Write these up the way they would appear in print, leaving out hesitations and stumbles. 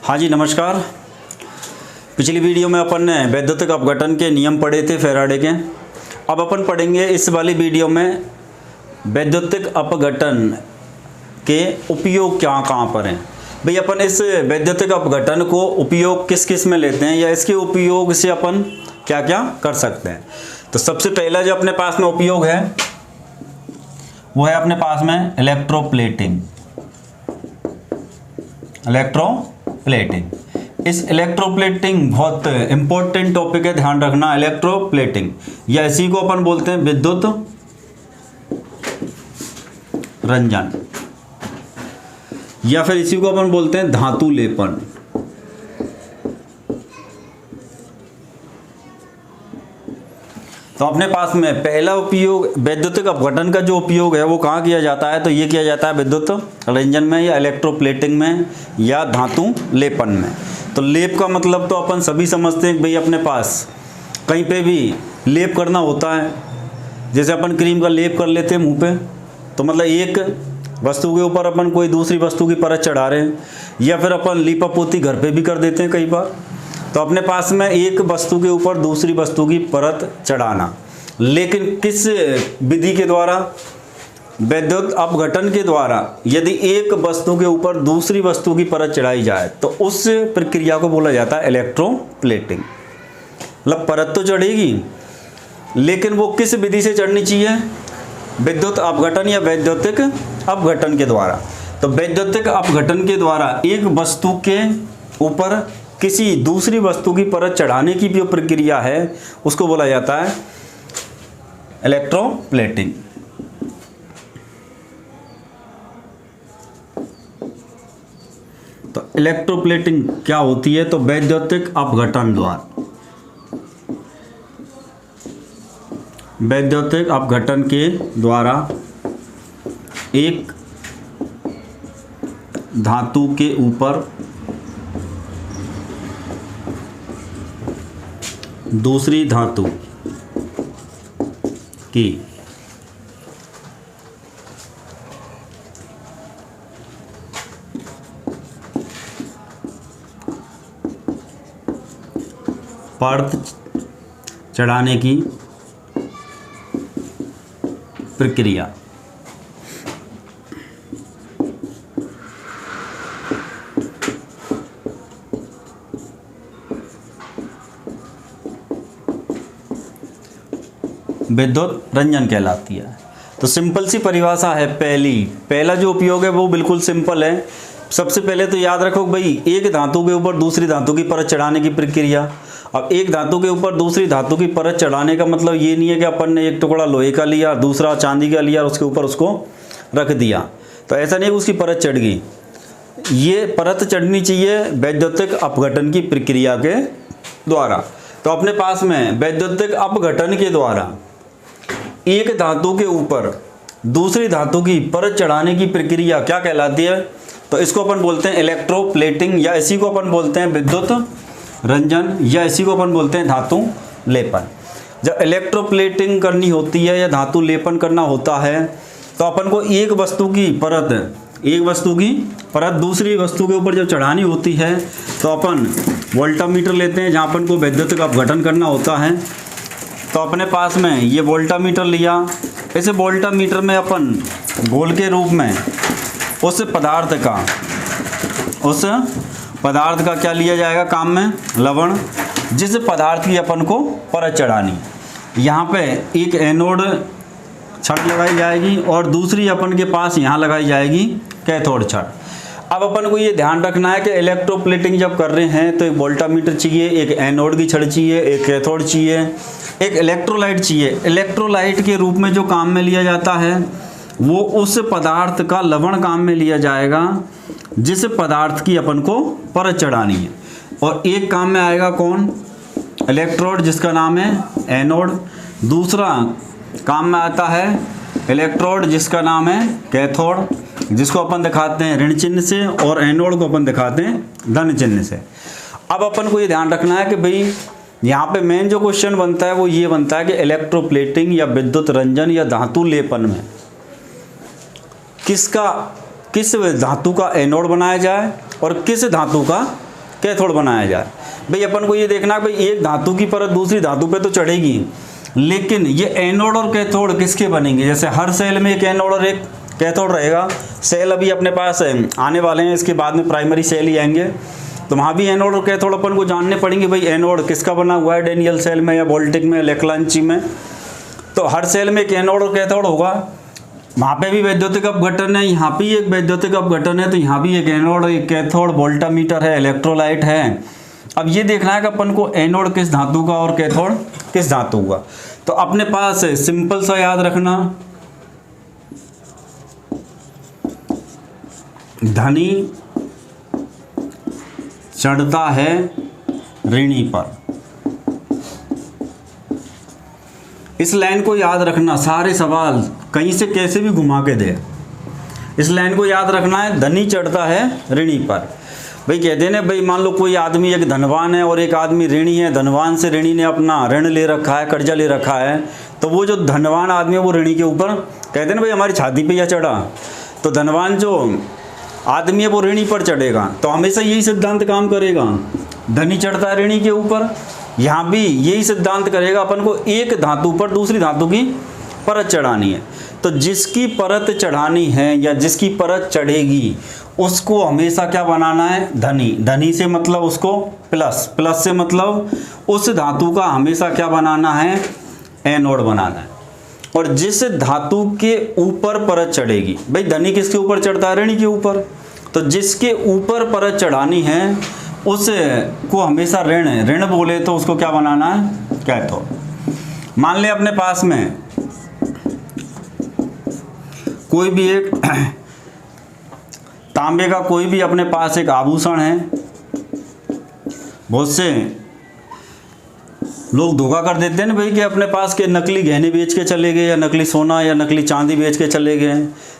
हाँ जी नमस्कार। पिछली वीडियो में अपन ने वैद्युतिक अपघटन के नियम पढ़े थे फैराडे के। अब अपन पढ़ेंगे इस वाली वीडियो में वैद्युतिक अपघटन के उपयोग कहाँ पर हैं। भाई अपन इस वैद्युतिक अपघटन को उपयोग किस किस में लेते हैं या इसके उपयोग से अपन क्या क्या कर सकते हैं। तो सबसे पहला जो अपने पास में उपयोग है वो है अपने पास में इलेक्ट्रोप्लेटिंग। इस इलेक्ट्रोप्लेटिंग बहुत इंपॉर्टेंट टॉपिक है, ध्यान रखना। इलेक्ट्रोप्लेटिंग या इसी को अपन बोलते हैं विद्युत रंजन या फिर इसी को अपन बोलते हैं धातु लेपन। तो अपने पास में पहला उपयोग वैद्युतिक अपघटन का जो उपयोग है वो कहाँ किया जाता है, तो ये किया जाता है विद्युत रंजन में या इलेक्ट्रोप्लेटिंग में या धातु लेपन में। तो लेप का मतलब तो अपन सभी समझते हैं कि भाई अपने पास कहीं पे भी लेप करना होता है, जैसे अपन क्रीम का लेप कर लेते हैं मुंह पे, तो मतलब एक वस्तु के ऊपर अपन कोई दूसरी वस्तु की परत चढ़ा रहे हैं, या फिर अपन लीपा पोती घर पे भी कर देते हैं कई बार। तो अपने पास में एक वस्तु के ऊपर दूसरी वस्तु की परत चढ़ाना, लेकिन किस विधि के द्वारा? वैद्युत अपघटन के द्वारा। यदि एक वस्तु के ऊपर दूसरी वस्तु की परत चढ़ाई जाए तो उस प्रक्रिया को बोला जाता है इलेक्ट्रोप्लेटिंग। मतलब परत तो चढ़ेगी लेकिन वो किस विधि से चढ़नी चाहिए? विद्युत अपघटन या वैद्युतिक अपघटन के द्वारा। तो वैद्युतिक अपघटन के द्वारा एक वस्तु के ऊपर किसी दूसरी वस्तु की परत चढ़ाने की जो प्रक्रिया है उसको बोला जाता है इलेक्ट्रोप्लेटिंग। तो इलेक्ट्रोप्लेटिंग क्या होती है? तो वैद्युतिक अपघटन द्वारा, वैद्युतिक अपघटन के द्वारा एक धातु के ऊपर दूसरी धातु की परत चढ़ाने की प्रक्रिया। विद्युत रंजन कहलाती है। तो सिंपल सी परिभाषा है पहला जो उपयोग है वो बिल्कुल सिंपल है। सबसे पहले तो याद रखो भाई, एक धातु के ऊपर दूसरी धातु की परत चढ़ाने की प्रक्रिया। अब एक धातु के ऊपर दूसरी धातु की परत चढ़ाने का मतलब ये नहीं है कि अपन ने एक टुकड़ा लोहे का लिया, दूसरा चांदी का लिया और उसके ऊपर उसको रख दिया। तो ऐसा नहीं कि उसकी परत चढ़ गई। ये परत चढ़नी चाहिए वैद्युतिक अपघटन की प्रक्रिया के द्वारा। तो अपने पास में वैद्युतिक अपघटन के द्वारा एक धातु के ऊपर दूसरी धातु की परत चढ़ाने की प्रक्रिया क्या कहलाती है? तो इसको अपन बोलते हैं इलेक्ट्रोप्लेटिंग या इसी को अपन बोलते हैं विद्युत रंजन या इसी को अपन बोलते हैं धातु लेपन। जब इलेक्ट्रोप्लेटिंग करनी होती है या धातु लेपन करना होता है तो अपन को एक वस्तु की परत दूसरी वस्तु के ऊपर जब चढ़ानी होती है तो अपन वोल्टामीटर लेते हैं जहाँ अपन को वैद्युतिक अपघटन करना होता है। तो अपने पास में ये वोल्टामीटर लिया, इस वोल्टामीटर में अपन गोल के रूप में उस पदार्थ का क्या लिया जाएगा काम में? लवण। जिस पदार्थ की अपन को परत चढ़ानी, यहाँ पे एक एनोड छड़ लगाई जाएगी और दूसरी अपन के पास यहाँ लगाई जाएगी कैथोड छड़। अब अपन को ये ध्यान रखना है कि इलेक्ट्रोप्लेटिंग जब कर रहे हैं तो एक वोल्टामीटर चाहिए, एक एनोड की छड़ चाहिए, एक कैथोड चाहिए, एक इलेक्ट्रोलाइट चाहिए। इलेक्ट्रोलाइट के रूप में जो काम में लिया जाता है वो उस पदार्थ का लवण काम में लिया जाएगा जिस पदार्थ की अपन को परत चढ़ानी है। और एक काम में आएगा कौन? इलेक्ट्रोड, जिसका नाम है एनोड। दूसरा काम में आता है इलेक्ट्रोड जिसका नाम है कैथोड, जिसको अपन दिखाते हैं ऋण चिन्ह से, और एनोड को अपन दिखाते हैं धन चिन्ह से। अब अपन को ये ध्यान रखना है कि भाई यहाँ पे मेन जो क्वेश्चन बनता है वो ये बनता है कि इलेक्ट्रोप्लेटिंग या विद्युत रंजन या धातु लेपन में किस धातु का एनोड बनाया जाए और किस धातु का कैथोड बनाया जाए। भाई अपन को ये देखना है भाई एक धातु की परत दूसरी धातु पे तो चढ़ेगी, लेकिन ये एनोड और कैथोड किसके बनेंगे। जैसे हर सेल में एक एनोड और एक कैथोड रहेगा। सेल अभी अपने पास आने वाले हैं, इसके बाद में प्राइमरी सेल ही आएंगे, तो वहाँ भी एनोड और कैथोड अपन को जानने पड़ेंगे। भाई एनोड किसका बना हुआ है, डेनियल सेल में या वोल्टिक में, लेक्लांची में। तो हर सेल में एक एनोड और कैथोड होगा। वहाँ पे भी वैद्युतिक अपघटन है, यहाँ पे एक वैद्युतिक अपघटन है, तो यहाँ भी एक एनोड एक कैथोड, वोल्टामीटर है, इलेक्ट्रोलाइट है। अब ये देखना है कि अपन को एनोड किस धातु का और कैथोड किस धातु का। तो अपने पास सिंपल सा याद रखना, धनी चढ़ता है ऋणी पर। इस लाइन को याद रखना, सारे सवाल कहीं से कैसे भी घुमा के दे, इस लाइन को याद रखना है, धनी चढ़ता है ऋणी पर। भाई कहते हैं ना, भाई मान लो कोई आदमी एक धनवान है और एक आदमी ऋणी है। धनवान से ऋणी ने अपना ऋण ले रखा है, कर्जा ले रखा है, तो वो जो धनवान आदमी है वो ऋणी के ऊपर कहते हैं ना भाई हमारी छाती पे या चढ़ा, तो धनवान जो आदमी है वो ऋणी पर चढ़ेगा। तो हमेशा यही सिद्धांत काम करेगा, धनी चढ़ता है ऋणी के ऊपर। यहाँ भी यही सिद्धांत करेगा, अपन को एक धातु पर दूसरी धातु की परत चढ़ानी है। तो जिसकी परत चढ़ानी है या जिसकी परत चढ़ेगी उसको हमेशा क्या बनाना है, धनी। धनी से मतलब उसको प्लस, प्लस से मतलब उस धातु का हमेशा क्या बनाना है, एनोड बनाना है। और जिस धातु के ऊपर परत चढ़ेगी, भाई धनी किसके ऊपर चढ़ता है, ऋणी के ऊपर, तो जिसके ऊपर परत चढ़ानी है उसको हमेशा ऋण, ऋण बोले तो उसको क्या बनाना है, कैथोड। मान ले अपने पास में कोई भी एक तांबे का कोई भी अपने पास एक आभूषण है। बहुत से लोग धोखा कर देते हैं ना भाई कि अपने पास के नकली गहने बेच के चले गए या नकली सोना या नकली चांदी बेच के चले गए।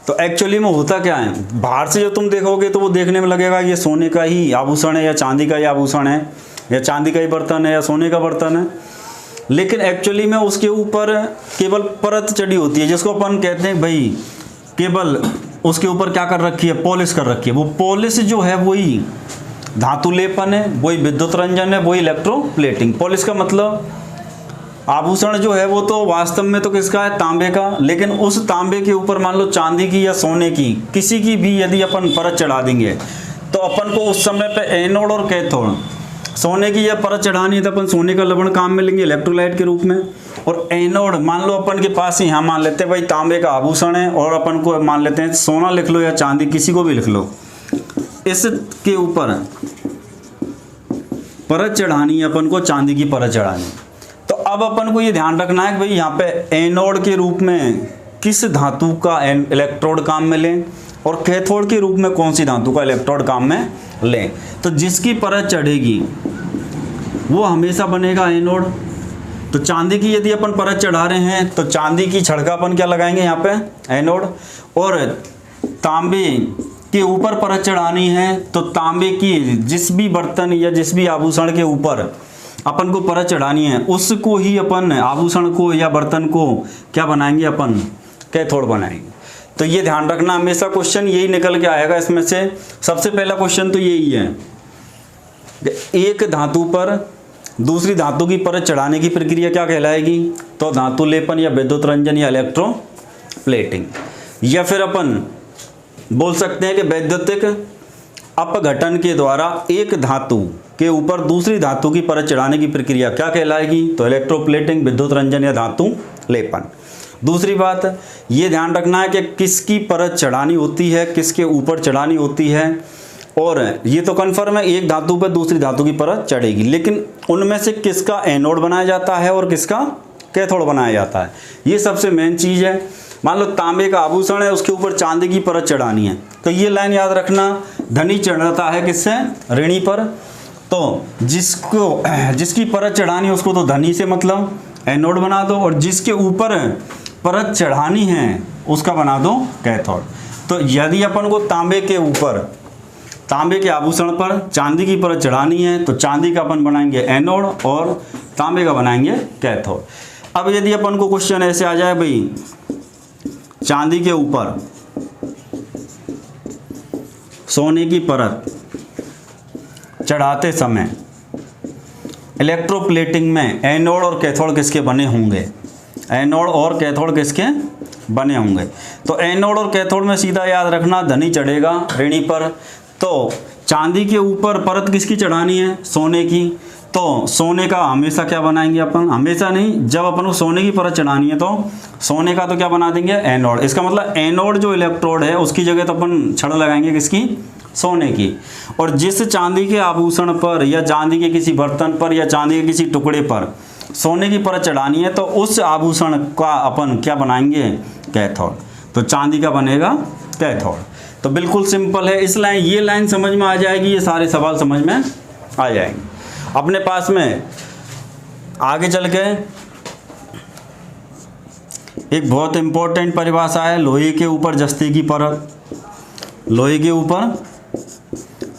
तो एक्चुअली में होता क्या है, बाहर से जो तुम देखोगे तो वो देखने में लगेगा ये सोने का ही आभूषण है या चांदी का ही आभूषण है या चांदी का ही बर्तन है या सोने का बर्तन है, लेकिन एक्चुअली में उसके ऊपर केवल परत चढ़ी होती है, जिसको अपन कहते हैं भाई केवल उसके ऊपर क्या कर रखी है, पॉलिश कर रखी है। वो पॉलिश जो है वही धातु लेपन है, वही विद्युत रंजन है, वही इलेक्ट्रोप्लेटिंग। पॉलिश का मतलब आभूषण जो है वो तो वास्तव में तो किसका है, तांबे का, लेकिन उस तांबे के ऊपर मान लो चांदी की या सोने की किसी की भी यदि अपन परत चढ़ा देंगे तो अपन को उस समय पे एनोड और कैथोड, सोने की या परत चढ़ानी है तो अपन सोने का लवण काम में लेंगे इलेक्ट्रोलाइट के रूप में। और एनोड मान लो अपन के पास ही यहाँ मान लेते हैं भाई तांबे का आभूषण है और अपन को मान लेते हैं सोना लिख लो या चांदी, किसी को भी लिख लो, इसके ऊपर परत चढ़ानी है अपन को, चांदी की परत चढ़ानी। तो अब अपन को ये ध्यान रखना है कि भाई यहाँ पे एनोड के रूप में किस धातु का इलेक्ट्रोड काम में लें और कैथोड के रूप में कौन सी धातु का इलेक्ट्रोड काम में लें। तो जिसकी परत चढ़ेगी वो हमेशा बनेगा एनोड। तो चांदी की यदि अपन परत चढ़ा रहे हैं तो चांदी की छड़का अपन क्या लगाएंगे यहाँ पे, एनोड। और तांबे के ऊपर परत चढ़ानी है तो तांबे की जिस भी बर्तन या जिस भी आभूषण के ऊपर अपन को परत चढ़ानी है उसको ही अपन आभूषण को या बर्तन को क्या बनाएंगे, अपन कैथोड बनाएंगे। तो ये ध्यान रखना, हमेशा क्वेश्चन यही निकल के आएगा। इसमें से सबसे पहला क्वेश्चन तो यही है, एक धातु पर दूसरी धातु की परत चढ़ाने की प्रक्रिया क्या कहलाएगी, तो धातु लेपन या विद्युत रंजन या इलेक्ट्रोप्लेटिंग। या फिर अपन बोल सकते हैं कि वैद्युतिक अपघटन के द्वारा एक धातु के ऊपर दूसरी धातु की परत चढ़ाने की प्रक्रिया क्या कहलाएगी, तो इलेक्ट्रोप्लेटिंग, विद्युत रंजन या धातु लेपन। दूसरी बात ये ध्यान रखना है कि किसकी परत चढ़ानी होती है, किसके ऊपर चढ़ानी होती है। और ये तो कन्फर्म है एक धातु पर दूसरी धातु की परत चढ़ेगी, लेकिन उनमें से किसका एनोड बनाया जाता है और किसका कैथोड बनाया जाता है, ये सबसे मेन चीज़ है। मान लो तांबे का आभूषण है, उसके ऊपर चांदी की परत चढ़ानी है, तो ये लाइन याद रखना, धनी चढ़ता है किससे, ऋणी पर। तो जिसकी परत चढ़ानी है उसको तो धनी से मतलब एनोड बना दो, और जिसके ऊपर परत चढ़ानी है उसका बना दो कैथोड। तो यदि अपन को तांबे के ऊपर, तांबे के आभूषण पर चांदी की परत चढ़ानी है तो चांदी का अपन बनाएंगे एनोड और तांबे का बनाएंगे कैथोड। अब यदि अपन को क्वेश्चन ऐसे आ जाए, भाई चांदी के ऊपर सोने की परत चढ़ाते समय इलेक्ट्रोप्लेटिंग में एनोड और कैथोड किसके बने होंगे? एनोड और कैथोड किसके बने होंगे? तो एनोड और कैथोड में सीधा याद रखना, धनी चढ़ेगा ऋणी पर। तो चांदी के ऊपर परत किसकी चढ़ानी है? सोने की। तो सोने का हमेशा क्या बनाएंगे अपन? हमेशा नहीं, जब अपन को सोने की परत चढ़ानी है तो सोने का तो क्या बना देंगे? एनोड। इसका मतलब एनोड जो इलेक्ट्रोड है उसकी जगह तो अपन छड़ लगाएंगे किसकी? सोने की। और जिस चांदी के आभूषण पर या चांदी के किसी बर्तन पर या चांदी के किसी टुकड़े पर सोने की परत चढ़ानी है तो उस आभूषण का अपन क्या बनाएंगे? कैथोड। तो चांदी का बनेगा कैथोड। तो बिल्कुल सिंपल है। इस लाइन, ये लाइन समझ में आ जाएगी, ये सारे सवाल समझ में आ जाएंगे। अपने पास में आगे चल के एक बहुत इंपॉर्टेंट परिभाषा है, लोहे के ऊपर जस्ते की परत। लोहे के ऊपर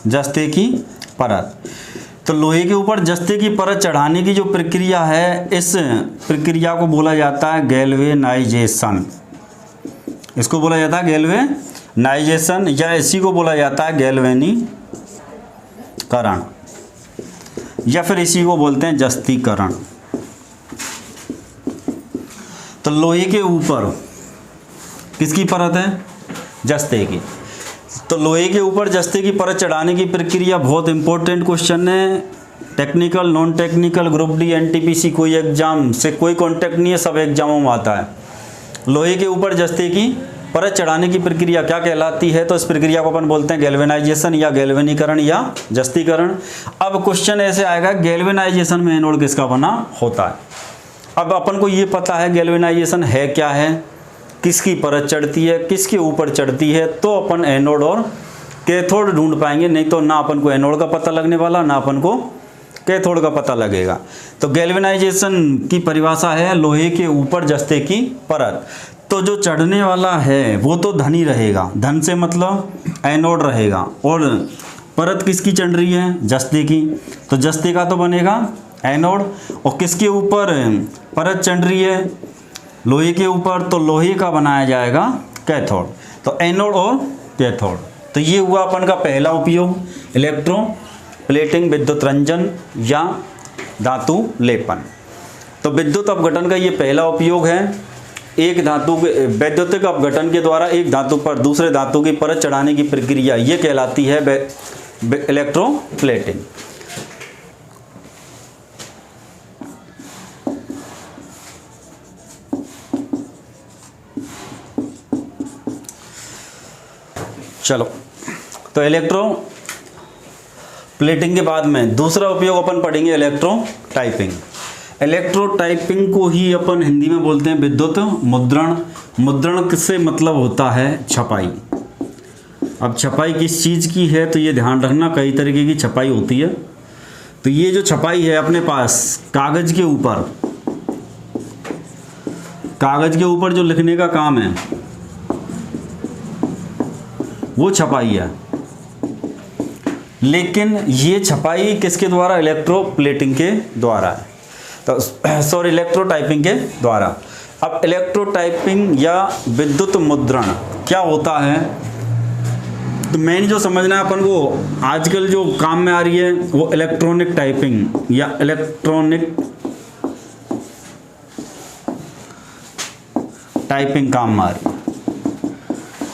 जस्ते की परत। तो लोहे के ऊपर जस्ते की परत चढ़ाने की जो प्रक्रिया है, इस प्रक्रिया को बोला जाता है गैल्वेनाइजेशन। इसको बोला जाता है गैल्वेनाइजेशन, या इसी को बोला जाता है गैल्वेनीकरण, या फिर इसी को बोलते हैं जस्तीकरण। तो लोहे के ऊपर किसकी परत है? जस्ते की। तो लोहे के ऊपर जस्ते की परत चढ़ाने की प्रक्रिया बहुत इंपॉर्टेंट क्वेश्चन है। Technical, non technical, group D, NTPC, कोई एग्जाम से कोई कॉन्टेक्ट नहीं है, सब एग्जामों में आता है। लोहे के ऊपर जस्ते की परत चढ़ाने की प्रक्रिया क्या कहलाती है? तो इस प्रक्रिया को अपन बोलते हैं गैल्वेनाइजेशन या गैल्वेनीकरण या जस्तीकरण। अब क्वेश्चन ऐसे आएगा, गैल्वेनाइजेशन में एनोड किसका बना होता है? अब अपन को ये पता है गैल्वेनाइजेशन है क्या है, किसकी परत चढ़ती है, किसके ऊपर चढ़ती है, तो अपन एनोड और कैथोड ढूंढ पाएंगे। नहीं तो ना अपन को एनोड का पता लगने वाला, ना अपन को कैथोड का पता लगेगा। तो गैल्वेनाइजेशन की परिभाषा है लोहे के ऊपर जस्ते की परत। तो जो चढ़ने वाला है वो तो धनी रहेगा, धन से मतलब एनोड रहेगा, और परत किसकी चढ़ रही है? जस्ते की। तो जस्ते का तो बनेगा एनोड। और किसके ऊपर परत चढ़ रही है? लोहे के ऊपर। तो लोहे का बनाया जाएगा कैथोड। तो एनोड और कैथोड। तो ये हुआ अपन का पहला उपयोग, इलेक्ट्रोप्लेटिंग, विद्युत रंजन या धातु लेपन। तो विद्युत अपघटन का ये पहला उपयोग है। एक धातु के वैद्युतिक अपघटन के द्वारा एक धातु पर दूसरे धातु की परत चढ़ाने की प्रक्रिया ये कहलाती है इलेक्ट्रोप्लेटिंग। चलो, तो इलेक्ट्रोप्लेटिंग के बाद में दूसरा उपयोग अपन पढ़ेंगे इलेक्ट्रोटाइपिंग। इलेक्ट्रोटाइपिंग को ही अपन हिंदी में बोलते हैं विद्युत मुद्रण। मुद्रण किससे मतलब होता है? छपाई। अब छपाई किस चीज़ की है तो ये ध्यान रखना, कई तरीके की छपाई होती है। तो ये जो छपाई है अपने पास कागज़ के ऊपर, कागज़ के ऊपर जो लिखने का काम है वो छपाई है। लेकिन ये छपाई किसके द्वारा? इलेक्ट्रोप्लेटिंग के द्वारा है। तो सॉरी, इलेक्ट्रोटाइपिंग के द्वारा। अब इलेक्ट्रोटाइपिंग या विद्युत मुद्रण क्या होता है? तो मेन जो समझना है अपन को, आजकल जो काम में आ रही है वो इलेक्ट्रॉनिक टाइपिंग या इलेक्ट्रॉनिक टाइपिंग काम में आ रही है।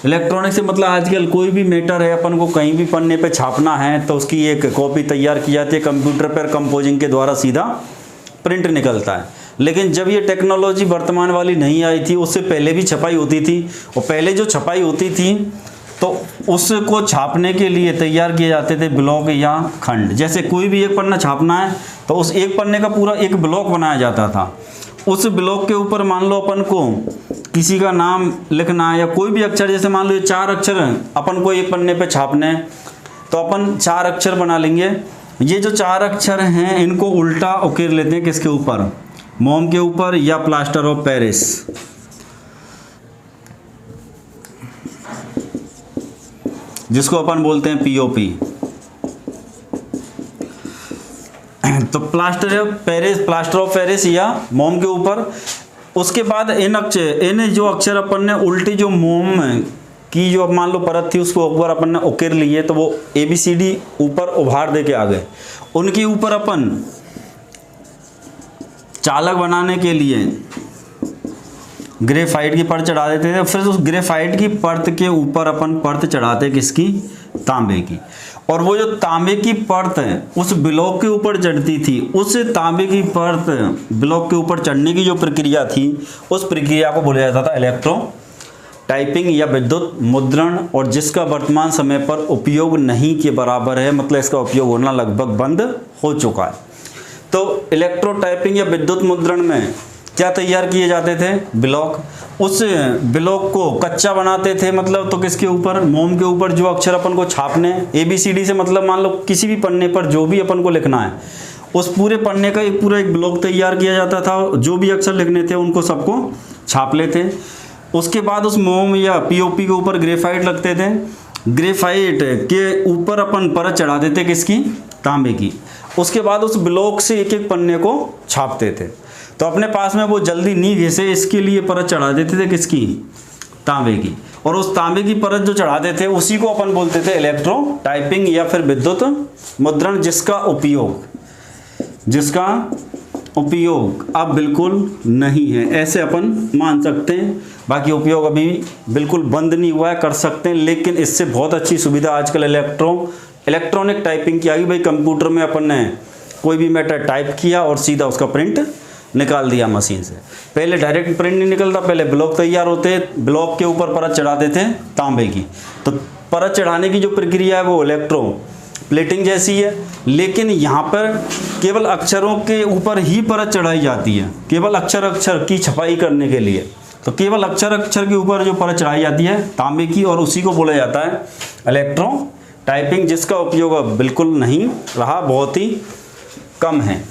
इलेक्ट्रॉनिक से मतलब आजकल कोई भी मैटर है अपन को कहीं भी पन्ने पे छापना है तो उसकी एक कॉपी तैयार की जाती है, कंप्यूटर पर कंपोजिंग के द्वारा सीधा प्रिंट निकलता है। लेकिन जब ये टेक्नोलॉजी वर्तमान वाली नहीं आई थी, उससे पहले भी छपाई होती थी। और पहले जो छपाई होती थी तो उसको छापने के लिए तैयार किए जाते थे ब्लॉक या खंड। जैसे कोई भी एक पन्ना छापना है तो उस एक पन्ने का पूरा एक ब्लॉक बनाया जाता था। उस ब्लॉक के ऊपर मान लो अपन को किसी का नाम लिखना है या कोई भी अक्षर, जैसे मान लो ये 4 अक्षर अपन को एक पन्ने पे छापने हैं तो अपन 4 अक्षर बना लेंगे। ये जो 4 अक्षर हैं इनको उल्टा उकेर लेते हैं किसके ऊपर? मोम के ऊपर या प्लास्टर ऑफ पेरिस। जिसको अपन बोलते हैं पीओपी। तो प्लास्टर ऑफ पेरिस या मोम के ऊपर। उसके बाद इन जो अक्षर अपन ने उल्टी जो मोम की जो अब मान लो परत थी उसको एक बार अपन ने उकेर ली है, तो वो ABCD ऊपर उभार दे के आ गए। उनके ऊपर अपन चालक बनाने के लिए ग्रेफाइट की परत चढ़ा देते थे, फिर उस ग्रेफाइट की परत के ऊपर अपन परत चढ़ाते किसकी, तांबे की। और वो जो तांबे की परत है उस ब्लॉक के ऊपर चढ़ती थी, उस तांबे की परत ब्लॉक के ऊपर चढ़ने की जो प्रक्रिया थी उस प्रक्रिया को बोला जाता था इलेक्ट्रो टाइपिंग या विद्युत मुद्रण, और जिसका वर्तमान समय पर उपयोग नहीं के बराबर है, मतलब इसका उपयोग होना लगभग बंद हो चुका है। तो इलेक्ट्रो टाइपिंग या विद्युत मुद्रण में क्या तैयार किए जाते थे, ब्लॉक। उस ब्लॉक को कच्चा बनाते थे, मतलब तो किसके ऊपर, मोम के ऊपर जो अक्षर अपन को छापने, ABCD से मतलब मान लो किसी भी पन्ने पर जो भी अपन को लिखना है उस पूरे पन्ने का एक पूरा एक ब्लॉक तैयार किया जाता था, जो भी अक्षर लिखने थे उनको सबको छाप लेते। उसके बाद उस मोम या POP के ऊपर ग्रेफाइट लगते थे, ग्रेफाइट के ऊपर अपन परत चढ़ा देते किसकी, तांबे की। उसके बाद उस ब्लॉक से एक एक पन्ने को छापते थे। तो अपने पास में वो जल्दी नहीं घिसे इसके लिए परत चढ़ा देते थे किसकी, तांबे की। और उस तांबे की परत जो चढ़ाते थे उसी को अपन बोलते थे इलेक्ट्रो टाइपिंग या फिर विद्युत मुद्रण, जिसका उपयोग अब बिल्कुल नहीं है, ऐसे अपन मान सकते हैं। बाकी उपयोग अभी बिल्कुल बंद नहीं हुआ है, कर सकते हैं, लेकिन इससे बहुत अच्छी सुविधा आजकल इलेक्ट्रॉनिक टाइपिंग की आ गई। भाई कंप्यूटर में अपन ने कोई भी मैटर टाइप किया और सीधा उसका प्रिंट निकाल दिया मशीन से। पहले डायरेक्ट प्रिंट नहीं निकलता, पहले ब्लॉक तैयार होते, ब्लॉक के ऊपर परत चढ़ाते थे तांबे की। तो परत चढ़ाने की जो प्रक्रिया है वो इलेक्ट्रो प्लेटिंग जैसी है, लेकिन यहाँ पर केवल अक्षरों के ऊपर ही परत चढ़ाई जाती है, केवल अक्षर की छपाई करने के लिए। तो केवल अक्षर के ऊपर जो परत चढ़ाई जाती है तांबे की, और उसी को बोला जाता है इलेक्ट्रो टाइपिंग, जिसका उपयोग अब बिल्कुल नहीं रहा, बहुत ही कम है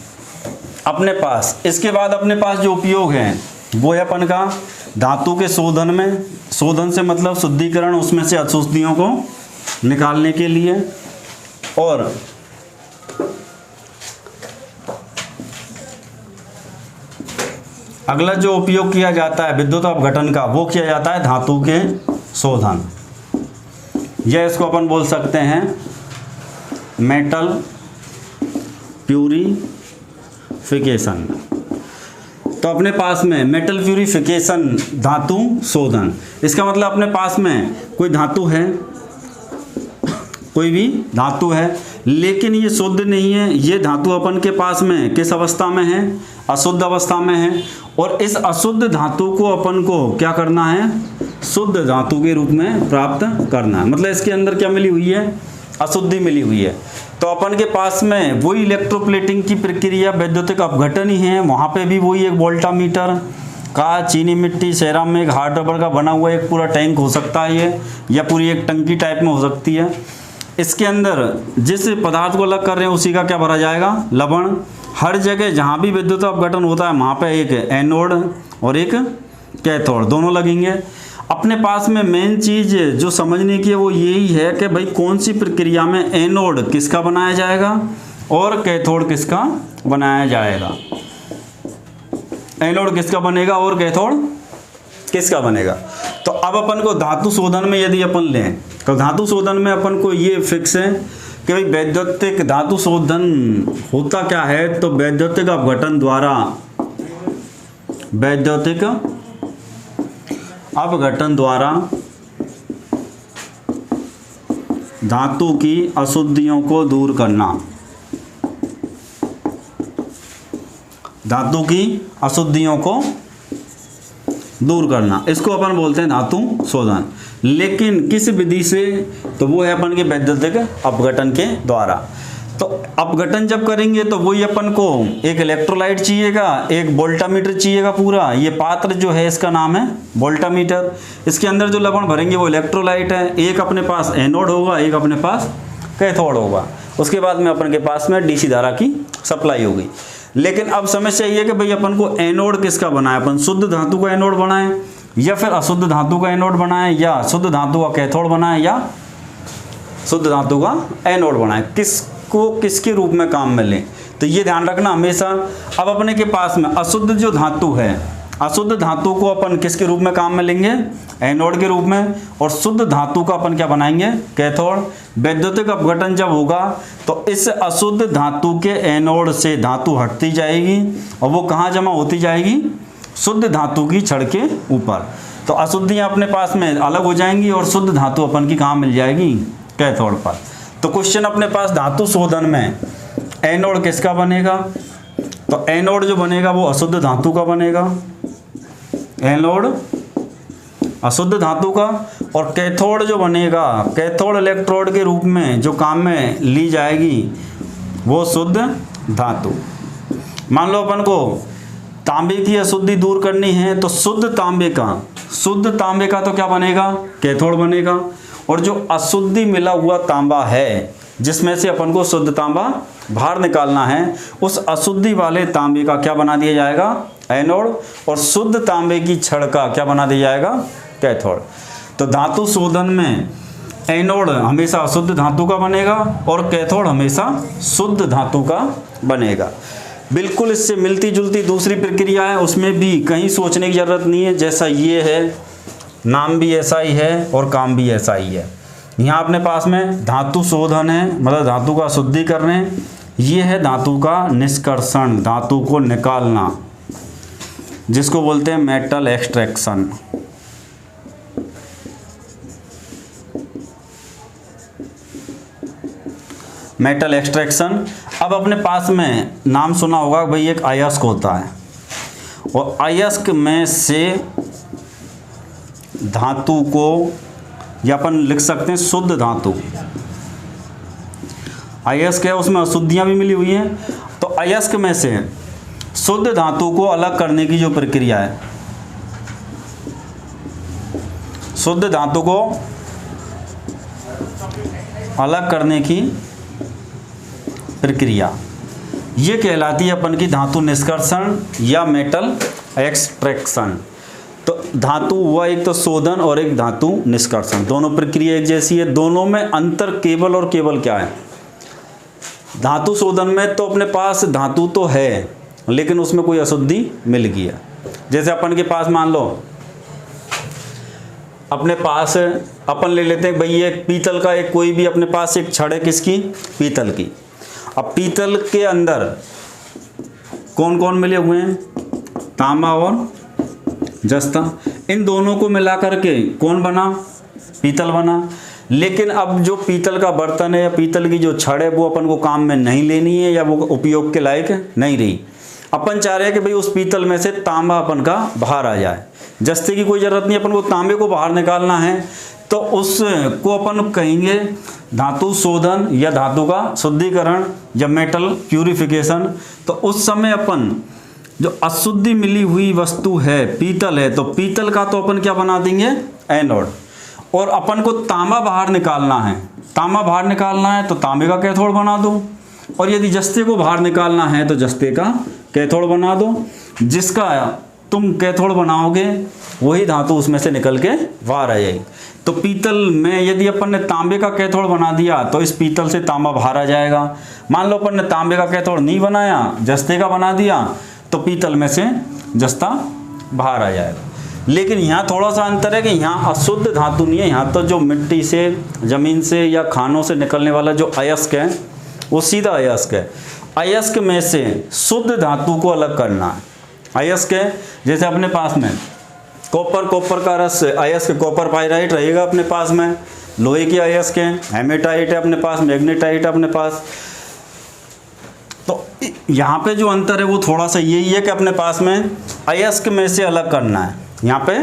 अपने पास। इसके बाद अपने पास जो उपयोग है वो है अपन का धातु के शोधन में। शोधन से मतलब शुद्धिकरण, उसमें से अशुद्धियों को निकालने के लिए। और अगला जो उपयोग किया जाता है विद्युत अपघटन का, वो किया जाता है धातु के शोधन, या इसको अपन बोल सकते हैं मेटल प्यूरिफिकेशन। तो अपने पास में मेटल प्यूरिफिकेशन धातु शोधन, इसका मतलब अपने पास में कोई धातु है, कोई भी धातु है, लेकिन ये शुद्ध नहीं है। ये धातु अपन के पास में किस अवस्था में है, अशुद्ध अवस्था में है। और इस अशुद्ध धातु को अपन को क्या करना है, शुद्ध धातु के रूप में प्राप्त करना है। मतलब इसके अंदर क्या मिली हुई है, अशुद्धि मिली हुई है। तो अपन के पास में वही इलेक्ट्रोप्लेटिंग की प्रक्रिया वैद्युतिक अपघटन ही है। वहाँ पे भी वही एक वोल्टामीटर का, चीनी मिट्टी, सेरामिक, हार्ड रबर का बना हुआ एक पूरा टैंक हो सकता है ये, या पूरी एक टंकी टाइप में हो सकती है। इसके अंदर जिस पदार्थ को अलग कर रहे हैं उसी का क्या भरा जाएगा, लवण। हर जगह जहाँ भी विद्युत अपघटन होता है वहाँ पे एक एनोड और एक कैथोड दोनों लगेंगे। अपने पास में मेन चीज़ जो समझने की है वो यही है कि भाई कौन सी प्रक्रिया में एनोड किसका बनाया जाएगा और कैथोड किसका बनाया जाएगा। एनोड किसका बनेगा और कैथोड किसका बनेगा। तो अब अपन को धातु शोधन में यदि अपन लें तो धातु शोधन में अपन को ये फिक्स है कि भाई वैद्युतिक धातु शोधन होता क्या है। तो वैद्युतिक अपघटन द्वारा, वैद्युतिक अपघटन द्वारा धातु की अशुद्धियों को दूर करना, धातु की अशुद्धियों को दूर करना, इसको अपन बोलते हैं धातु शोधन। लेकिन किस विधि से, तो वो है अपन के वैद्युतिक अपघटन के द्वारा। तो अपघटन जब करेंगे तो वही अपन को एक इलेक्ट्रोलाइट चाहिएगा, एक वोल्टामीटर चाहिएगा। पूरा ये पात्र जो है इसका नाम है वोल्टामीटर। इसके अंदर जो लवण भरेंगे वो इलेक्ट्रोलाइट है। एक अपने पास एनोड होगा, एक अपने पास कैथोड होगा। उसके बाद में अपन के पास में डीसी धारा की सप्लाई होगी। लेकिन अब समस्या ये है कि भाई अपन को एनोड किसका बनाए, अपन शुद्ध धातु का एनोड बनाएं या फिर अशुद्ध धातु का एनोड बनाएं, या शुद्ध धातु का कैथोड बनाएं या शुद्ध धातु का एनोड बनाएं, किसको किसके रूप में काम में लें। तो ये ध्यान रखना हमेशा। अब अपने के पास में अशुद्ध जो धातु है, अशुद्ध धातु को अपन किसके रूप में काम में लेंगे, एनोड के रूप में, और शुद्ध धातु का अपन क्या बनाएंगे, कैथोड। वैद्युतिक अपघटन जब होगा तो इस अशुद्ध धातु के एनोड से धातु हटती जाएगी और वो कहाँ जमा होती जाएगी, शुद्ध धातु की छड़ के ऊपर। तो अशुद्धियाँ अपने पास में अलग हो जाएंगी और शुद्ध धातु अपन की कहाँ मिल जाएगी, कैथोड पर। तो क्वेश्चन अपने पास धातु शोधन में एनोड किसका बनेगा, तो एनोड जो बनेगा वो अशुद्ध धातु का बनेगा, एनोड अशुद्ध धातु का। और कैथोड जो बनेगा, कैथोड इलेक्ट्रोड के रूप में जो काम में ली जाएगी वो शुद्ध धातु। मान लो अपन को तांबे की अशुद्धि दूर करनी है तो शुद्ध तांबे का तो क्या बनेगा, कैथोड बनेगा। और जो अशुद्धि मिला हुआ तांबा है जिसमें से अपन को शुद्ध तांबा बाहर निकालना है, उस अशुद्धि वाले तांबे का क्या बना दिया जाएगा, एनोड। और शुद्ध तांबे की छड़ का क्या बना दिया जाएगा, कैथोड। तो धातु शोधन में एनोड हमेशा अशुद्ध धातु का बनेगा और कैथोड हमेशा शुद्ध धातु का बनेगा। बिल्कुल इससे मिलती जुलती दूसरी प्रक्रिया है, उसमें भी कहीं सोचने की ज़रूरत नहीं है। जैसा ये है, नाम भी ऐसा ही है और काम भी ऐसा ही है। यहाँ अपने पास में धातु शोधन है, मतलब धातु का शुद्धिकरण है। ये है धातु का निष्कर्षण, धातु को निकालना, जिसको बोलते हैं मेटल एक्सट्रैक्शन। Metal extraction. अब अपने पास में नाम सुना होगा भाई, एक अयस्क होता है और अयस्क में से धातु को, या अपन लिख सकते हैं शुद्ध धातु। अयस्क है, उसमें अशुद्धियाँ भी मिली हुई हैं। तो अयस्क में से शुद्ध धातु को अलग करने की जो प्रक्रिया है, शुद्ध धातु को अलग करने की प्रक्रिया, ये कहलाती है अपन की धातु निष्कर्षण या मेटल एक्सट्रैक्शन। तो धातु हुआ एक तो शोधन और एक धातु निष्कर्षण, दोनों प्रक्रिया एक जैसी है। दोनों में अंतर केवल और केवल क्या है, धातु शोधन में तो अपने पास धातु तो है लेकिन उसमें कोई अशुद्धि मिल गई है। जैसे अपन के पास मान लो, अपने पास अपन ले लेते हैं भाई एक पीतल का, एक कोई भी अपने पास एक छड़ है, किसकी, पीतल की। अब पीतल के अंदर कौन कौन मिले हुए हैं, तांबा और जस्ता। इन दोनों को मिलाकर के कौन बना, पीतल बना। लेकिन अब जो पीतल का बर्तन है या पीतल की जो छड़ है वो अपन को काम में नहीं लेनी है या वो उपयोग के लायक नहीं रही। अपन चाह रहे हैं कि भाई उस पीतल में से तांबा अपन का बाहर आ जाए। जस्ते की कोई ज़रूरत नहीं, अपन को तांबे को बाहर निकालना है तो उसको अपन कहेंगे धातु शोधन या धातु का शुद्धिकरण या मेटल प्यूरिफिकेशन। तो उस समय अपन जो अशुद्धि मिली हुई वस्तु है, पीतल है, तो पीतल का तो अपन क्या बना देंगे, एनोड। और अपन को तांबा बाहर निकालना है, तांबा बाहर निकालना है तो तांबे का कैथोड बना दो। और यदि जस्ते को बाहर निकालना है तो जस्ते का कैथोड बना दो। जिसका तुम कैथोड बनाओगे वही धातु उसमें से निकल के बाहर आ जाएगी। तो पीतल में यदि अपन ने तांबे का कैथोड बना दिया तो इस पीतल से तांबा बाहर आ जाएगा। मान लो अपन ने तांबे का कैथोड नहीं बनाया, जस्ते का बना दिया, तो पीतल में से जस्ता बाहर आ जाएगा। लेकिन यहाँ थोड़ा सा अंतर है कि यहाँ अशुद्ध धातु नहीं है, यहाँ तो जो मिट्टी से, ज़मीन से या खानों से निकलने वाला जो अयस्क है वो सीधा अयस्क है। अयस्क में से शुद्ध धातु को अलग करना है। अयस्क है जैसे अपने पास में कॉपर का रस, अयस्क कॉपर पाइराइट रहेगा अपने पास में। लोहे की अयस्क है, हेमेटाइट है अपने पास, मैग्नेटाइट है अपने पास। तो यहाँ पे जो अंतर है वो थोड़ा सा यही है कि अपने पास में अयस्क में से अलग करना है, यहाँ पे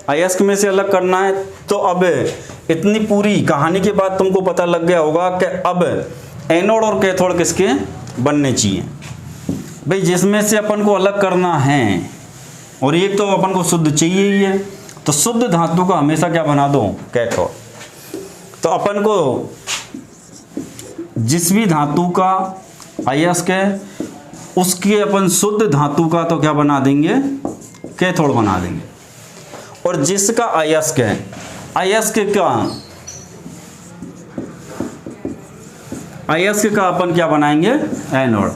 अयस्क में से अलग करना है। तो अब इतनी पूरी कहानी के बाद तुमको पता लग गया होगा कि अब एनोड और कैथोड किसके बनने चाहिए भाई, जिसमें से अपन को अलग करना है। और एक तो अपन को शुद्ध चाहिए ही है, तो शुद्ध धातु का हमेशा क्या बना दो, कैथोड। तो अपन को जिस भी धातु का अयस्क है उसके अपन शुद्ध धातु का तो क्या बना देंगे, कैथोड बना देंगे। और जिसका अयस्क है, अयस्क का अपन क्या बनाएंगे, एनोड।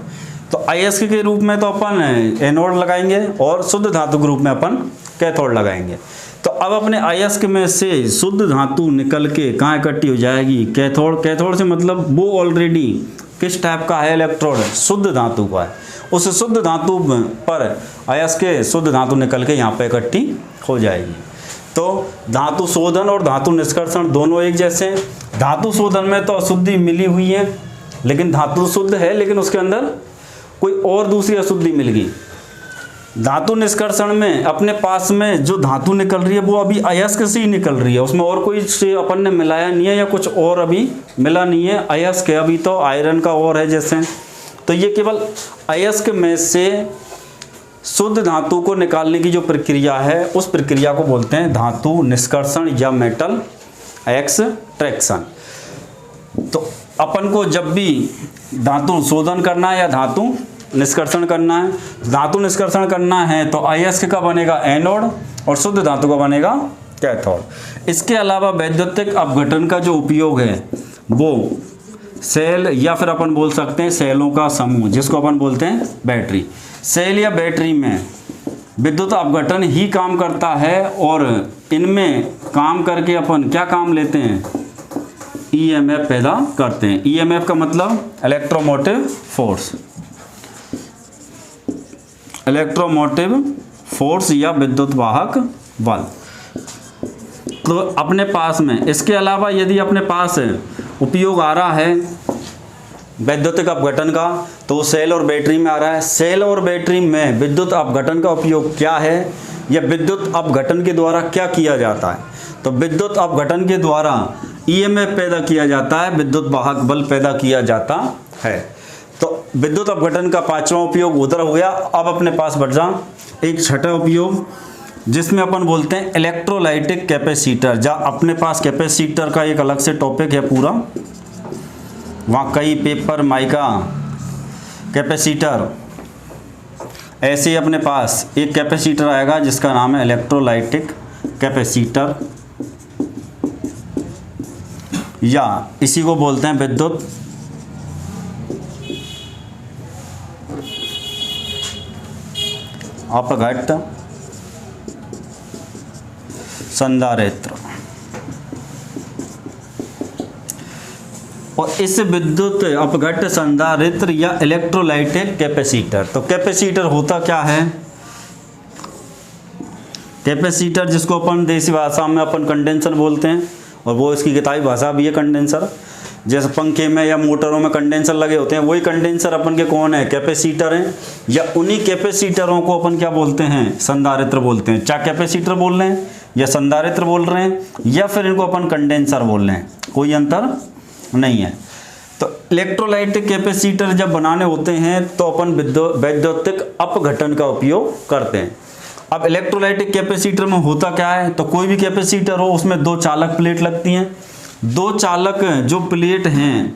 तो अयस्क के रूप में तो अपन एनोड लगाएंगे और शुद्ध धातु के रूप में अपन कैथोड लगाएंगे। तो अब अपने अयस्क में से शुद्ध धातु निकल के कहाँ इकट्ठी हो जाएगी, कैथोड। कैथोड से मतलब वो ऑलरेडी किस टाइप का है, इलेक्ट्रोड शुद्ध धातु का है। उस शुद्ध धातु पर अयस्क के शुद्ध धातु निकल के यहाँ पे इकट्ठी हो जाएगी। तो धातु शोधन और धातु निष्कर्षण दोनों एक जैसे हैं। धातु शोधन में तो अशुद्धि मिली हुई है, लेकिन धातु शुद्ध है, लेकिन उसके अंदर कोई और दूसरी अशुद्धि मिल गई। धातु निष्कर्षण में अपने पास में जो धातु निकल रही है वो अभी अयस्क से ही निकल रही है, उसमें और कोई से अपन ने मिलाया नहीं है या कुछ और अभी मिला नहीं है। अयस्क है, अभी तो आयरन का और है जैसे। तो ये केवल अयस्क में से शुद्ध धातु को निकालने की जो प्रक्रिया है उस प्रक्रिया को बोलते हैं धातु निष्कर्षण या मेटल एक्सट्रैक्शन। तो अपन को जब भी धातु शोधन करना है या धातु निष्कर्षण करना है, धातु निष्कर्षण करना है तो अयस्क का बनेगा एनोड और शुद्ध धातु का बनेगा कैथोड। इसके अलावा वैद्युतिक अपघटन का जो उपयोग है वो सेल या फिर अपन बोल सकते हैं सेलों का समूह, जिसको अपन बोलते हैं बैटरी। सेल या बैटरी में विद्युत अपघटन ही काम करता है और इनमें काम करके अपन क्या काम लेते हैं, ईएमएफ पैदा करते हैं। ईएमएफ का मतलब इलेक्ट्रोमोटिव फोर्स, इलेक्ट्रोमोटिव फोर्स या विद्युत वाहक बल। तो अपने पास में इसके अलावा यदि अपने पास उपयोग आ रहा है वैद्युतिक अपघटन का तो सेल और बैटरी में आ रहा है। सेल और बैटरी में विद्युत अपघटन का उपयोग क्या है या विद्युत अपघटन के द्वारा क्या किया जाता है, तो विद्युत अपघटन के द्वारा ईएमएफ पैदा किया जाता है, विद्युत वाहक बल पैदा किया जाता है। तो विद्युत अपघटन का पांचवा उपयोग उधर हो गया। अब अपने पास बचा एक छठा उपयोग जिसमें अपन बोलते हैं इलेक्ट्रोलाइटिक कैपेसिटर। जहाँ अपने पास कैपेसिटर का एक अलग से टॉपिक है पूरा, वहाँ कई पेपर माइका कैपेसिटर, ऐसे ही अपने पास एक कैपेसिटर आएगा जिसका नाम है इलेक्ट्रोलाइटिक कैपेसिटर या इसी को बोलते हैं विद्युत अपघट्य संधारित्र। और इस विद्युत अपघट्य संधारित्र या इलेक्ट्रोलाइटिक कैपेसिटर, तो कैपेसिटर होता क्या है, कैपेसिटर जिसको अपन देसी भाषा में अपन कंडेंसर बोलते हैं और वो इसकी किताबी भाषा भी है कंडेंसर। जैसे पंखे में या मोटरों में कंडेंसर लगे होते हैं, वही कंडेंसर अपन के कौन है, कैपेसिटर हैं। या उन्हीं कैपेसिटरों को अपन क्या बोलते हैं, संधारित्र बोलते हैं। चाहे कैपेसिटर बोल रहे हैं या संधारित्र बोल रहे हैं या फिर इनको अपन कंडेंसर बोल रहे हैं, कोई अंतर नहीं है। तो इलेक्ट्रोलाइटिक कैपेसिटर जब बनाने होते हैं तो अपन वैद्युतिक अपघटन का उपयोग करते हैं। अब इलेक्ट्रोलाइटिक कैपेसिटर में होता क्या है, तो कोई भी कैपेसिटर हो उसमें दो चालक प्लेट लगती हैं। दो चालक जो प्लेट हैं,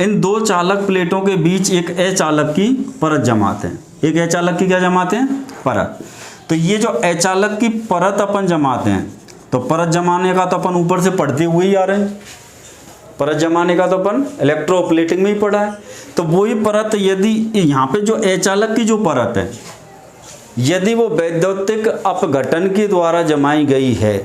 इन दो चालक प्लेटों के बीच एक अचालक की परत जमाते हैं। एक अचालक की क्या जमाते हैं, परत। तो ये जो अचालक की परत अपन जमाते हैं, तो परत जमाने का तो अपन ऊपर से पढ़ते हुए ही आ रहे हैं, परत जमाने का तो अपन इलेक्ट्रोप्लेटिंग में ही पढ़ा है। तो वही परत यदि यहाँ पे जो अचालक की जो परत है, यदि वो वैद्युतिक अपघटन के द्वारा जमाई गई है,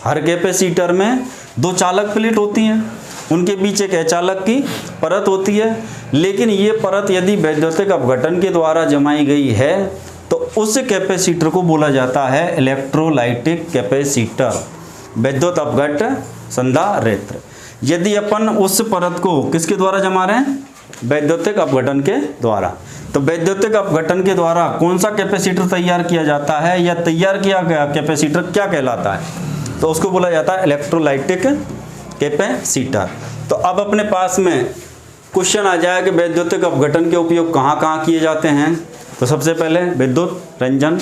हर कैपेसिटर में दो चालक प्लेट होती हैं, उनके बीच एक अचालक की परत होती है, लेकिन ये परत यदि वैद्युतिक अपघटन के द्वारा जमाई गई है तो उस कैपेसिटर को बोला जाता है इलेक्ट्रोलाइटिक कैपेसिटर, विद्युत अपघट्य संधारित्र। यदि अपन उस परत को किसके द्वारा जमा रहे हैं, वैद्युतिक अपघटन के द्वारा, तो वैद्युतिक अपघटन के द्वारा कौन सा कैपेसिटर तैयार किया जाता है या तैयार किया गया कैपेसिटर क्या कहलाता है, तो उसको बोला जाता है इलेक्ट्रोलाइटिक कैपेसिटर। तो अब अपने पास में क्वेश्चन आ जाए कि वैद्युतिक अपघटन के उपयोग कहाँ कहाँ किए जाते हैं। तो सबसे पहले विद्युत रंजन,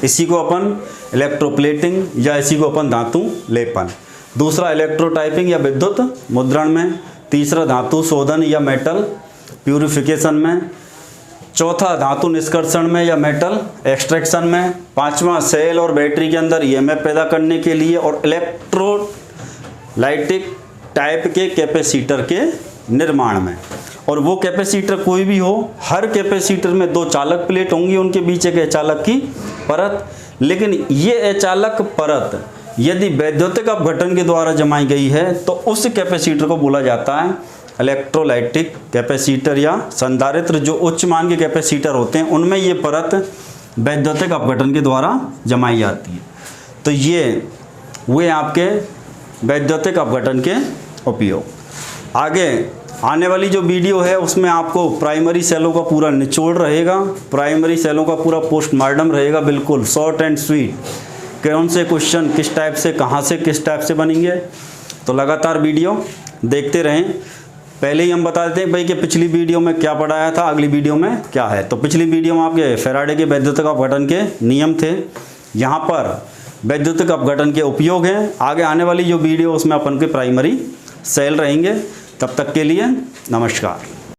इसी को अपन इलेक्ट्रोप्लेटिंग या इसी को अपन धातु लेपन। दूसरा इलेक्ट्रोटाइपिंग या विद्युत मुद्रण में। तीसरा धातु शोधन या मेटल प्यूरिफिकेशन में। चौथा धातु निष्कर्षण में या मेटल एक्सट्रैक्शन में। पांचवा सेल और बैटरी के अंदर ईएमएफ पैदा करने के लिए और इलेक्ट्रोलाइटिक टाइप के कैपेसिटर के निर्माण में। और वो कैपेसिटर कोई भी हो, हर कैपेसिटर में 2 चालक प्लेट होंगी, उनके बीच एक अचालक की परत। लेकिन ये अचालक परत यदि वैद्युतिक अपघटन के द्वारा जमाई गई है तो उस कैपेसिटर को बोला जाता है इलेक्ट्रोलाइटिक कैपेसिटर, या संधारित्र जो उच्च मान के कैपेसिटर होते हैं उनमें ये परत वैद्युतिक अपघटन के द्वारा जमाई जाती है। तो ये वे आपके वैद्युतिक अपघटन के उपयोग। आगे आने वाली जो वीडियो है उसमें आपको प्राइमरी सेलों का पूरा निचोड़ रहेगा, प्राइमरी सेलों का पूरा पोस्टमार्टम रहेगा, बिल्कुल शॉर्ट एंड स्वीट, कौन से क्वेश्चन किस टाइप से, कहाँ से किस टाइप से बनेंगे। तो लगातार वीडियो देखते रहें। पहले ही हम बता देते हैं भाई कि पिछली वीडियो में क्या पढ़ाया था, अगली वीडियो में क्या है। तो पिछली वीडियो में आपके फैराडे के वैद्युतिक अपघटन के नियम थे, यहाँ पर वैद्युतिक अपघटन के उपयोग हैं। आगे आने वाली जो वीडियो उसमें अपन के प्राइमरी सेल रहेंगे। तब तक के लिए नमस्कार।